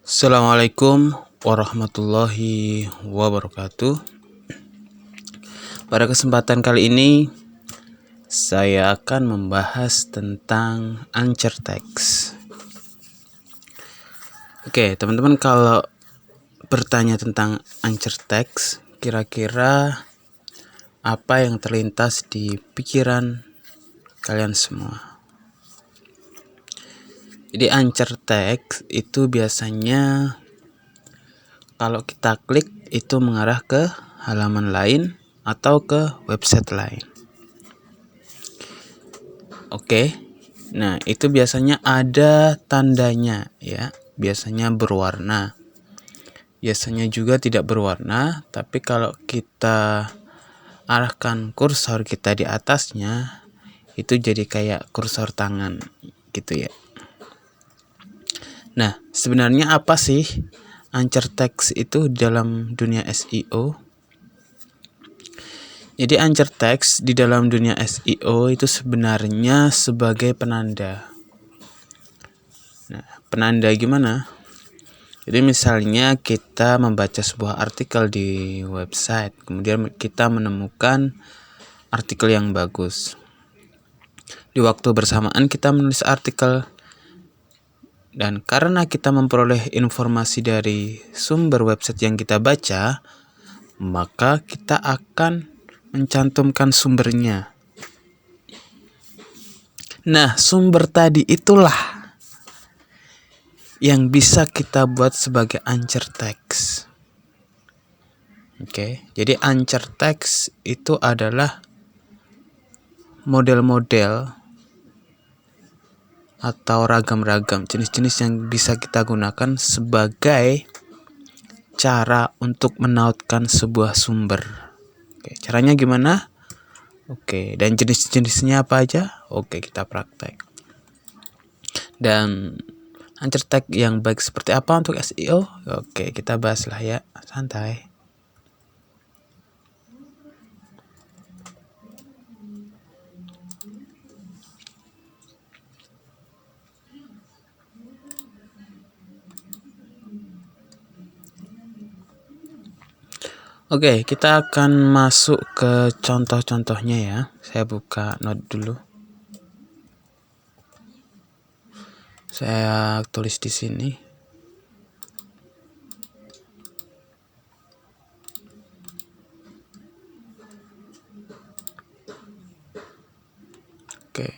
Assalamualaikum warahmatullahi wabarakatuh. Pada kesempatan kali ini saya akan membahas tentang Anchor Text. Oke, teman-teman, kalau bertanya tentang Anchor Text, kira-kira apa yang terlintas di pikiran kalian semua? Jadi Anchor Text itu biasanya kalau kita klik itu mengarah ke halaman lain atau ke website lain. Oke. Nah, itu biasanya ada tandanya ya. Biasanya berwarna. Biasanya juga tidak berwarna, tapi kalau kita arahkan kursor kita di atasnya, itu jadi kayak kursor tangan gitu ya. Nah, sebenarnya apa sih Anchor Text itu dalam dunia SEO? Jadi Anchor Text di dalam dunia SEO itu sebenarnya sebagai penanda. Nah, penanda gimana? Jadi misalnya kita membaca sebuah artikel di website, kemudian kita menemukan artikel yang bagus. Di waktu bersamaan kita menulis artikel, dan karena kita memperoleh informasi dari sumber website yang kita baca, maka kita akan mencantumkan sumbernya. Nah, sumber tadi itulah yang bisa kita buat sebagai Anchor Text. Oke, jadi Anchor Text itu adalah model-model atau ragam-ragam jenis-jenis yang bisa kita gunakan sebagai cara untuk menautkan sebuah sumber. Oke, caranya gimana? Oke, dan jenis-jenisnya apa aja? Oke, kita praktek. Dan Anchor Text yang baik seperti apa untuk SEO? Oke, kita bahas lah ya, santai. Oke, kita akan masuk ke contoh-contohnya ya. Saya buka note dulu. Saya tulis di sini. Oke.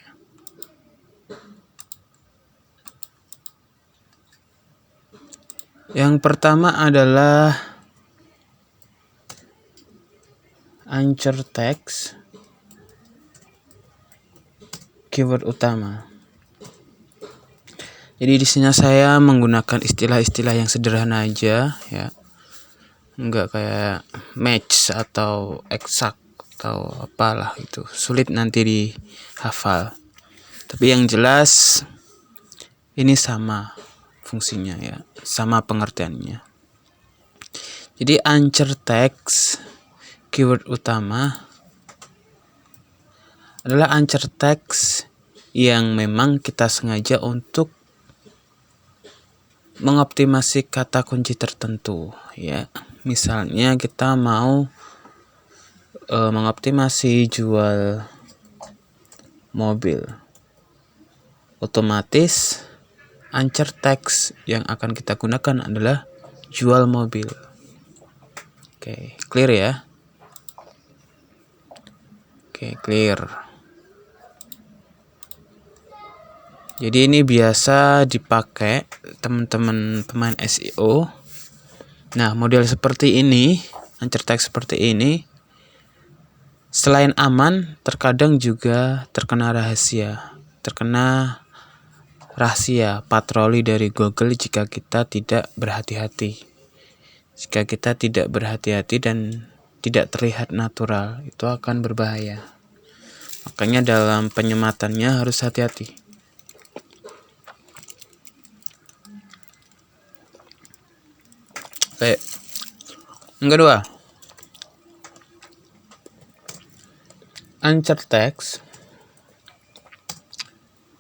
Yang pertama adalah Anchor Text keyword utama. Jadi di sini saya menggunakan istilah-istilah yang sederhana aja ya. Enggak kayak match atau exact atau apalah itu. Sulit nanti dihafal. Tapi yang jelas ini sama fungsinya ya, sama pengertiannya. Jadi Anchor Text keyword utama adalah Anchor Text yang memang kita sengaja untuk mengoptimasi kata kunci tertentu ya. Misalnya kita mau mengoptimasi jual mobil, otomatis Anchor Text yang akan kita gunakan adalah jual mobil. Oke, clear ya? Oke, clear. Jadi ini biasa dipakai teman-teman pemain SEO. Nah, model seperti ini, Anchor Text seperti ini, selain aman, terkadang juga terkena rahasia patroli dari Google jika kita tidak berhati-hati. Jika kita tidak berhati-hati dan tidak terlihat natural, itu akan berbahaya. Makanya dalam penyematannya harus hati-hati. Oke. Yang kedua, Anchor Text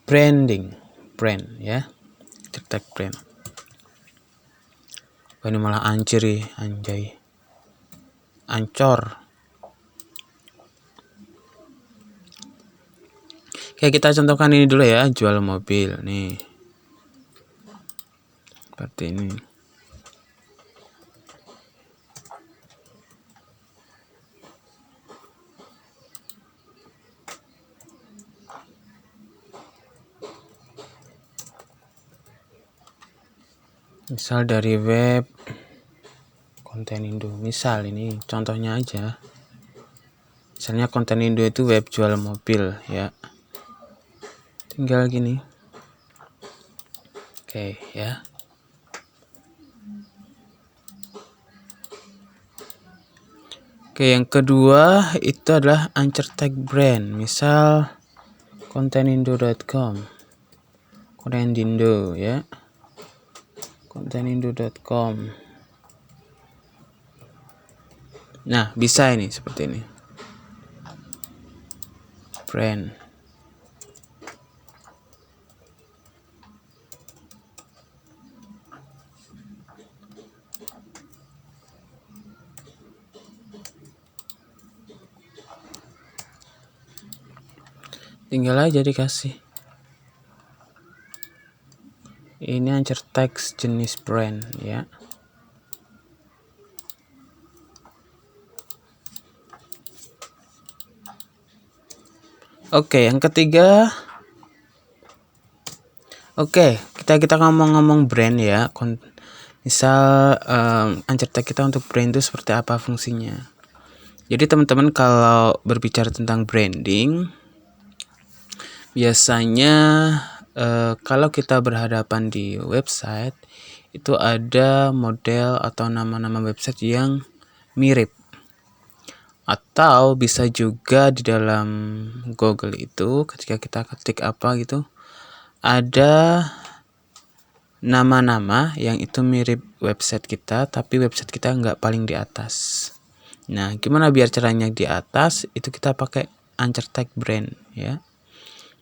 brand ya. Anchor Text brand. Wah, ini malah anjir ya, anjay. Ancor. Oke, kita contohkan ini dulu ya, jual mobil nih. Seperti ini. Misal dari web konten Indo. Misal ini contohnya aja. Misalnya konten Indo itu web jual mobil ya. Tinggal gini. Oke ya. Oke, yang kedua itu adalah anchor tag brand. Misal kontenindo.com. Kontenindo ya. Kontenindo.com. Nah, bisa ini seperti ini. Brand. Tinggal aja dikasih. Ini anchor text jenis brand ya. Oke, yang ketiga. Oke, kita ngomong-ngomong brand ya. Misal anchor tag kita untuk brand itu seperti apa fungsinya. Jadi teman-teman kalau berbicara tentang branding, biasanya kalau kita berhadapan di website itu ada model atau nama-nama website yang mirip. Atau bisa juga di dalam Google itu ketika kita ketik apa gitu, ada nama-nama yang itu mirip website kita, tapi website kita nggak paling di atas. Nah, gimana biar caranya di atas? Itu kita pakai anchor tag brand ya.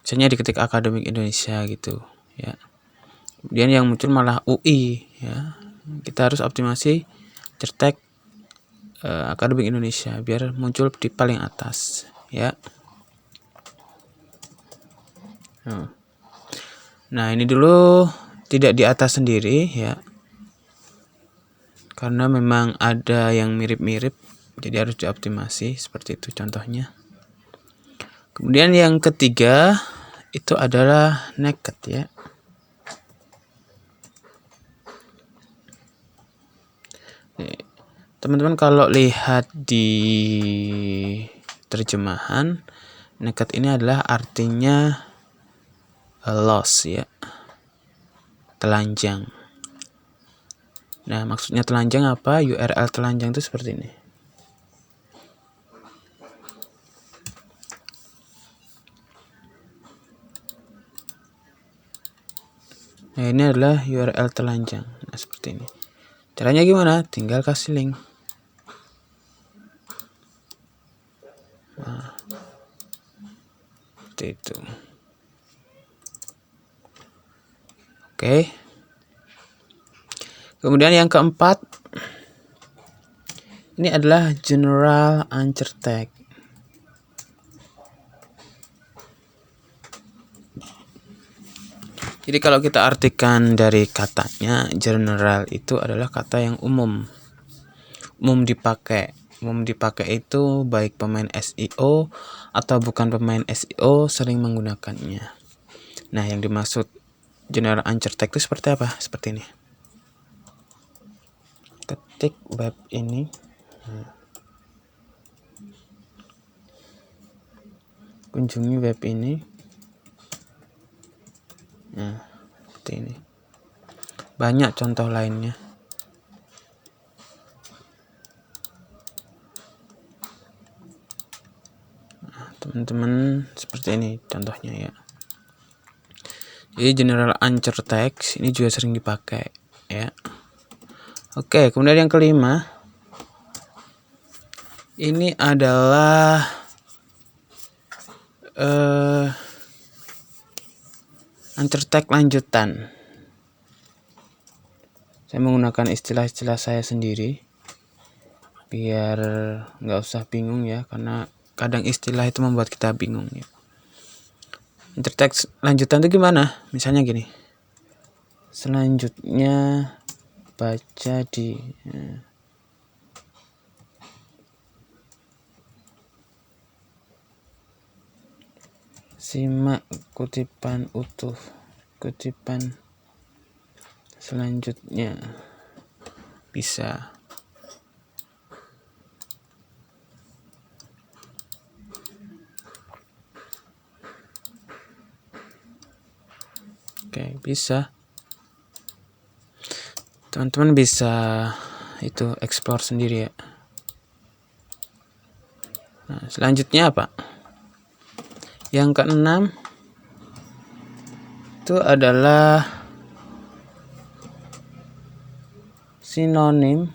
Misalnya diketik Akademik Indonesia gitu ya. Kemudian yang muncul malah UI ya. Kita harus optimasi anchor tag Akademik Indonesia biar muncul di paling atas ya. Nah, ini dulu tidak di atas sendiri ya. Karena memang ada yang mirip-mirip, jadi harus dioptimasi seperti itu contohnya. Kemudian yang ketiga itu adalah naked ya. Teman-teman kalau lihat di terjemahan, naked ini adalah artinya loss ya. Telanjang. Nah, maksudnya telanjang apa? URL telanjang itu seperti ini. Nah, ini adalah URL telanjang. Nah, seperti ini. Caranya gimana? Tinggal kasih link. Nah, seperti itu. Oke. Kemudian yang keempat, ini adalah general anchor tag. Jadi kalau kita artikan dari katanya, general itu adalah kata yang umum dipakai. Umum dipakai itu baik pemain SEO atau bukan pemain SEO sering menggunakannya. Nah, yang dimaksud general anchor tag itu seperti apa? Seperti ini. Ketik web ini. Kunjungi web ini. Nah, seperti ini. Banyak contoh lainnya. Nah, teman-teman seperti ini contohnya ya. Jadi general anchor text ini juga sering dipakai ya. Oke, kemudian yang kelima, ini adalah anchor tag lanjutan. Saya menggunakan istilah-istilah saya sendiri biar nggak usah bingung ya, karena kadang istilah itu membuat kita bingung ya. Anchor text lanjutan itu gimana? Misalnya gini. Selanjutnya baca di simak kutipan utuh. Kutipan selanjutnya bisa. Oke, bisa. Teman-teman bisa itu explore sendiri ya. Nah, selanjutnya apa? Yang keenam itu adalah sinonim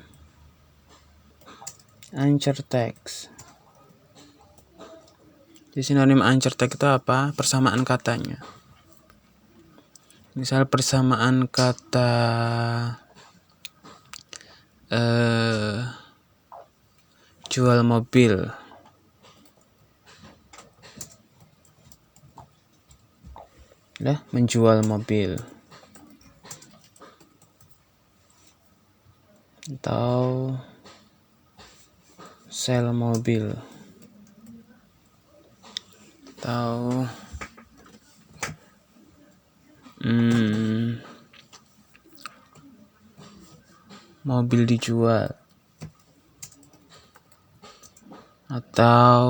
anchor text. Di sinonim anchor text itu apa? Persamaan katanya. Misal persamaan kata jual mobil. Menjual mobil. Atau sell mobil. Atau mobil dijual. Atau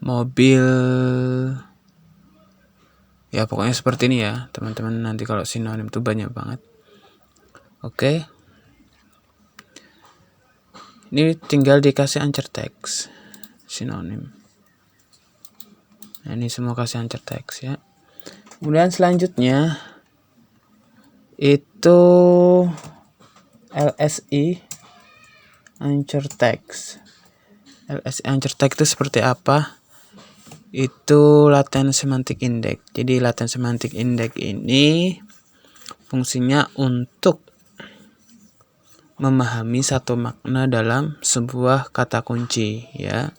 mobil, ya pokoknya seperti ini ya teman-teman. Nanti kalau sinonim itu banyak banget. Oke, ini tinggal dikasih anchor text sinonim. Nah, ini semua kasih anchor text ya. Kemudian selanjutnya itu LSI anchor text. LSI anchor text itu seperti apa? Itu latent semantic index. Jadi latent semantic index ini fungsinya untuk memahami satu makna dalam sebuah kata kunci ya.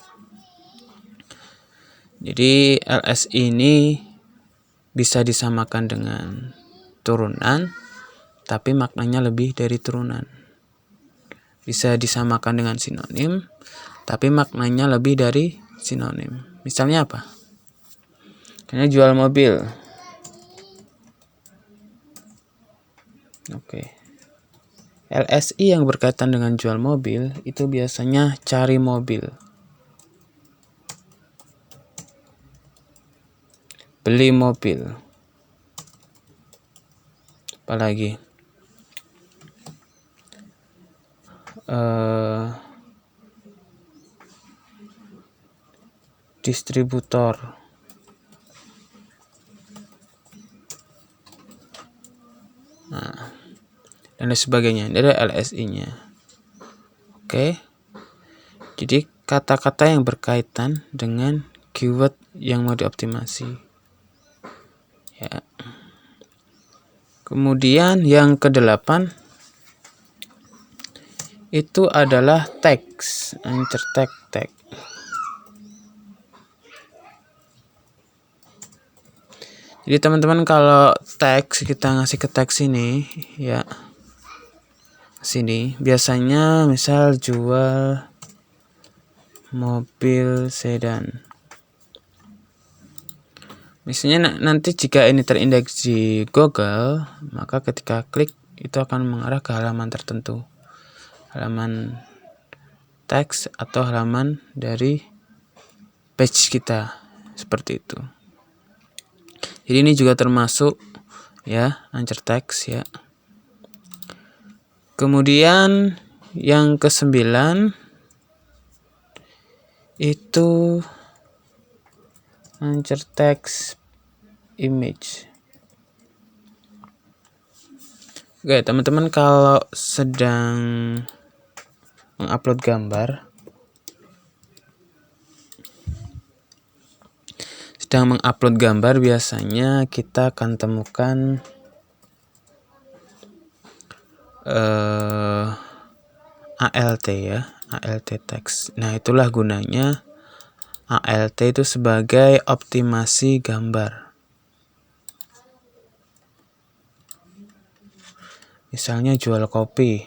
Jadi LSI ini bisa disamakan dengan turunan, tapi maknanya lebih dari turunan. Bisa disamakan dengan sinonim, tapi maknanya lebih dari sinonim. Misalnya apa? Karena jual mobil. Oke. LSI yang berkaitan dengan jual mobil itu biasanya cari mobil. Beli mobil. Apalagi? Distributor. Nah, dan lain sebagainya. Ini ada LSI-nya. Oke. Jadi kata-kata yang berkaitan dengan keyword yang mau dioptimasi. Ya. Kemudian yang ke-8 itu adalah teks, anchor text. Jadi teman-teman kalau teks kita ngasih ke teks ini ya, sini biasanya misal jual mobil sedan. Misalnya nanti jika ini terindeks di Google, maka ketika klik itu akan mengarah ke halaman tertentu. Halaman teks atau halaman dari page kita. Seperti itu. Jadi ini juga termasuk ya anchor text ya. Kemudian yang ke-9 itu anchor text image. Oke, teman-teman kalau sedang mengupload gambar, sedang mengupload gambar, biasanya kita akan temukan ALT ya, ALT text. Nah, itulah gunanya ALT itu sebagai optimasi gambar. Misalnya jual kopi.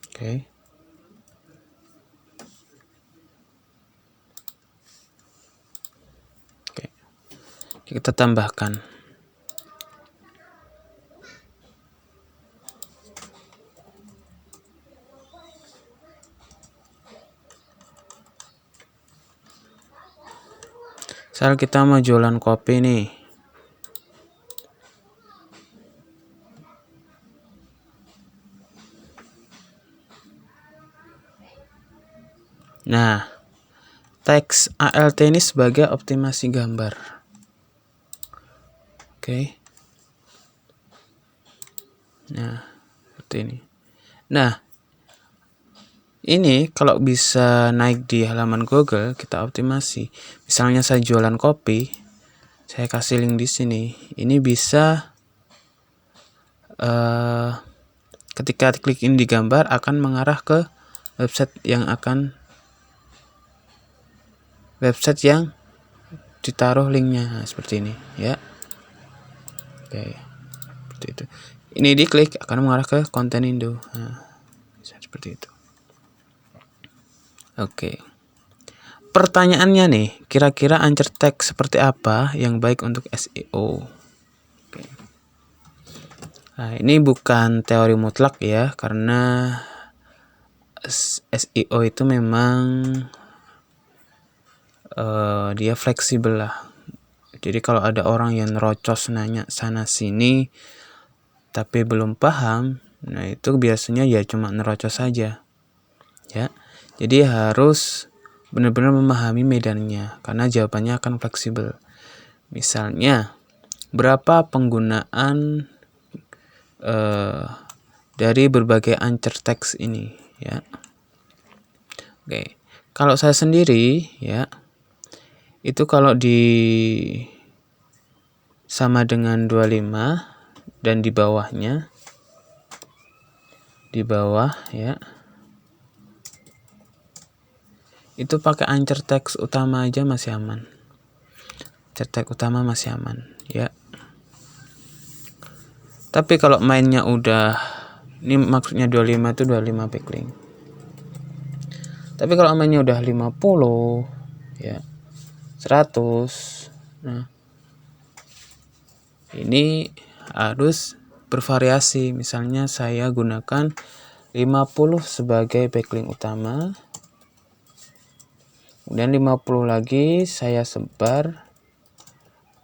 Oke. Oke. Kita tambahkan. Misal kita mau jualan kopi nih. Nah, teks ALT ini sebagai optimasi gambar. Oke. Nah, seperti ini. Nah, ini kalau bisa naik di halaman Google, kita optimasi. Misalnya saya jualan kopi, saya kasih link di sini. Ini bisa ketika klik ini di gambar akan mengarah ke website yang ditaruh linknya. Nah, seperti ini ya. Oke, seperti itu. Ini diklik akan mengarah ke konten Indo. Nah, bisa seperti itu. Oke. Pertanyaannya nih, kira-kira anchor text seperti apa yang baik untuk SEO? Oke. Nah, ini bukan teori mutlak ya, karena SEO itu memang dia fleksibel lah. Jadi kalau ada orang yang nerocos nanya sana sini tapi belum paham, nah itu biasanya ya cuma nerocos saja ya. Jadi harus benar-benar memahami medannya, karena jawabannya akan fleksibel. Misalnya, berapa penggunaan dari berbagai anchor text ini ya. Oke, kalau saya sendiri ya, itu kalau sama dengan 25 dan di bawah ya, itu pakai anchor text utama aja masih aman. Anchor text utama masih aman ya. Tapi kalau mainnya udah, ini maksudnya 25 itu 25 backlink. Tapi kalau mainnya udah 50 ya, 100, nah ini harus bervariasi. Misalnya saya gunakan 50 sebagai backlink utama, kemudian 50 lagi saya sebar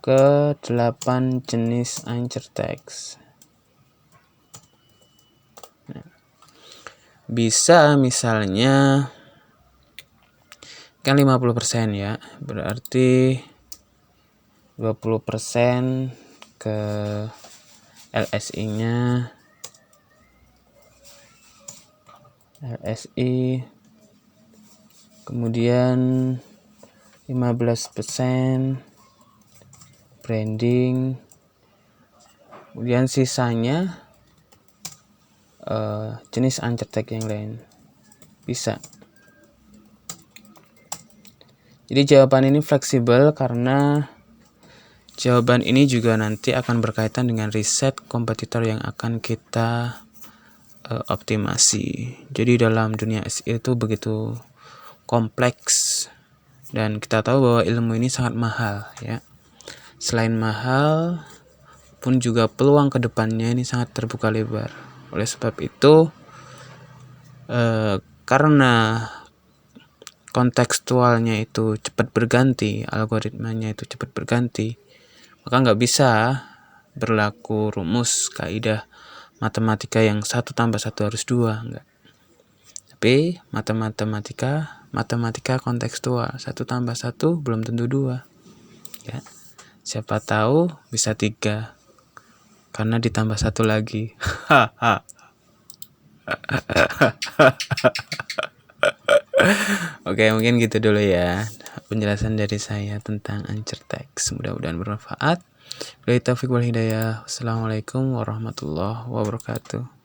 ke 8 jenis anchor text. Nah, bisa misalnya kan 50% ya, berarti 20% ke LSI-nya, kemudian 15% branding, kemudian sisanya jenis anchor text yang lain. Bisa. Jadi jawaban ini fleksibel karena jawaban ini juga nanti akan berkaitan dengan riset kompetitor yang akan kita optimasi. Jadi dalam dunia SEO itu begitu kompleks, dan kita tahu bahwa ilmu ini sangat mahal ya. Selain mahal pun juga peluang kedepannya ini sangat terbuka lebar. Oleh sebab itu karena kontekstualnya itu cepat berganti, algoritmanya itu cepat berganti, maka nggak bisa berlaku rumus kaidah matematika yang 1 tambah 1 harus 2, enggak. Tapi matematika kontekstual, 1 tambah 1 belum tentu 2 ya. Siapa tahu bisa 3 karena ditambah 1 lagi. Oke, mungkin gitu dulu ya penjelasan dari saya tentang Anchor Text. Mudah-mudahan bermanfaat. Wabillahi taufiq wal hidayah. Wassalamualaikum warahmatullahi wabarakatuh.